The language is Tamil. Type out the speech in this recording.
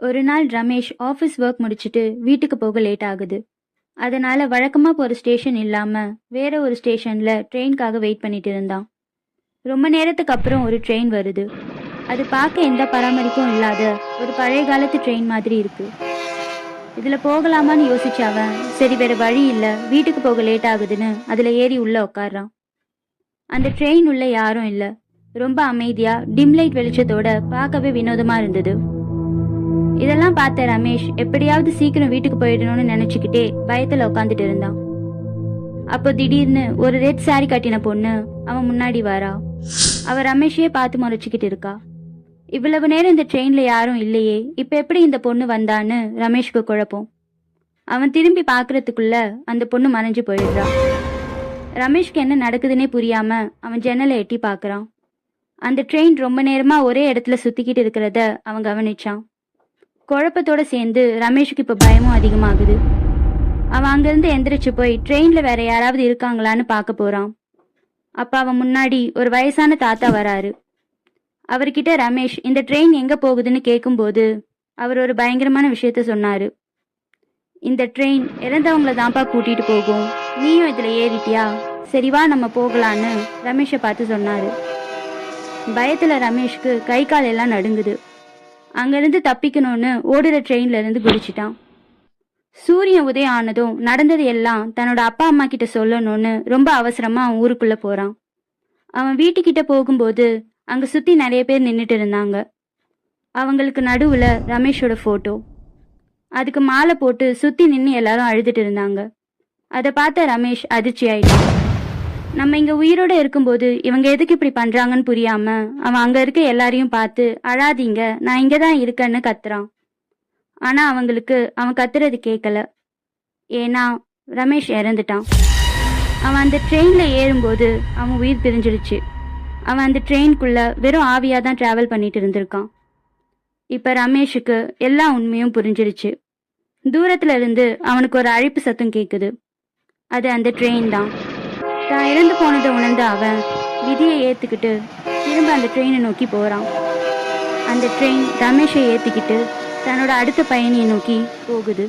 ஒரு நாள் ரமேஷ் ஆஃபீஸ் ஒர்க் முடிச்சிட்டு வீட்டுக்கு போக லேட் ஆகுது. அதனால வழக்கமா போற ஸ்டேஷன் இல்லாம வேற ஒரு ஸ்டேஷன்ல ட்ரெயின்காக வெயிட் பண்ணிட்டு இருந்தான். ரொம்ப நேரத்துக்கு அப்புறம் ஒரு ட்ரெயின் வருது. அது பார்க்க எந்த பராமரிப்பும் இல்லாத ஒரு பழைய காலத்து ட்ரெயின் மாதிரி இருக்கு. இதுல போகலாமான்னு யோசிச்ச அவன், சரி வேற வழி இல்ல, வீட்டுக்கு போக லேட் ஆகுதுன்னு அதுல ஏறி உள்ள உட்கார்றான். அந்த ட்ரெயின் உள்ள யாரும் இல்ல. ரொம்ப அமைதியா டிம் லைட் வெளிச்சத்தோட பார்க்கவே வினோதமா இருந்தது. இதெல்லாம் பார்த்த ரமேஷ் எப்படியாவது சீக்கிரம் வீட்டுக்கு போயிடணும்னு நினைச்சுக்கிட்டே பயத்துல உட்காந்துட்டு இருந்தான். அப்போ திடீர்னு ஒரு ரெட் சாரி கட்டின பொண்ணு அவன் முன்னாடி வரா. அவ ரமேஷையே பார்த்து முறைச்சிக்கிட்டு இருக்கா. இவ்வளவு நேரம் இந்த ட்ரெயின்ல யாரும் இல்லையே, இப்ப எப்படி இந்த பொண்ணு வந்தான்னு ரமேஷ்க்கு குழப்பம். அவன் திரும்பி பாக்குறதுக்குள்ள அந்த பொண்ணு மறைஞ்சு போயிடுறா. ரமேஷ்க்கு என்ன நடக்குதுன்னே புரியாம அவன் ஜன்னலை எட்டி பாக்குறான். அந்த ட்ரெயின் ரொம்ப நேரமா ஒரே இடத்துல சுத்திக்கிட்டு இருக்கிறத அவன் கவனிச்சான். குழப்பத்தோட சேர்ந்து ரமேஷுக்கு இப்ப பயமும் அதிகமாகுது. அவன் அங்கிருந்து எந்திரிச்சு போய் ட்ரெயின்ல வேற யாராவது இருக்காங்களான்னு பார்க்க போறான். அப்ப அவன் முன்னாடி ஒரு வயசான தாத்தா வராரு. அவர்கிட்ட ரமேஷ் இந்த ட்ரெயின் எங்க போகுதுன்னு கேட்கும்போது அவர் ஒரு பயங்கரமான விஷயத்த சொன்னாரு. இந்த ட்ரெயின் இறந்தவங்கள தான்ப்பா கூட்டிட்டு போகும், நீயும் இதுல ஏறிட்டியா, சரிவா நம்ம போகலான்னு ரமேஷை பார்த்து சொன்னாரு. பயத்துல ரமேஷ்க்கு கை கால் எல்லாம் நடுங்குது. அங்கிருந்து தப்பிக்கணும்னு ஓடுற ட்ரெயின்ல இருந்து குதிச்சிட்டான். சூரியன் உதயம் ஆனதும் நடந்தது எல்லாம் தன்னோட அப்பா அம்மா கிட்ட சொல்லணும்னு ரொம்ப அவசரமா அவன் ஊருக்குள்ள போறான். அவன் வீட்டுக்கிட்ட போகும்போது அங்க சுத்தி நிறைய பேர் நின்றுட்டு இருந்தாங்க. அவங்களுக்கு நடுவுல ரமேஷோட போட்டோ. அதுக்கு மாலை போட்டு சுத்தி நின்று எல்லாரும் அழுதுட்டு இருந்தாங்க. அதை பார்த்த ரமேஷ் அதிர்ச்சி ஆயிட்டான். நம்ம இங்க உயிரோட இருக்கும்போது இவங்க எதுக்கு இப்படி பண்றாங்கன்னு புரியாம அவன் அங்க இருக்க எல்லாரையும் பார்த்து, அழாதீங்க, நான் இங்கதான் இருக்கேன்னு கத்துறான். ஆனா அவங்களுக்கு அவன் கத்துறது கேட்கல. ஏன்னா ரமேஷ் இறந்துட்டான். அவன் அந்த ட்ரெயின்ல ஏறும்போது அவன் உயிர் பிரிஞ்சிடுச்சு. அவன் அந்த ட்ரெயின்குள்ள வெறும் ஆவியா தான் டிராவல் பண்ணிட்டு இருந்திருக்கான். இப்ப ரமேஷுக்கு எல்லா உண்மையும் புரிஞ்சிடுச்சு. தூரத்துல இருந்து அவனுக்கு ஒரு அழைப்பு சத்தம் கேக்குது. அது அந்த ட்ரெயின் தான். தான் இறந்து போனதை உணர்ந்த அவன் விதியை ஏத்துக்கிட்டு திரும்ப அந்த ட்ரெயினை நோக்கி போறான். அந்த ட்ரெயின் ரமேஷை ஏத்திக்கிட்டு தன்னோட அடுத்த பயணியை நோக்கி போகுது.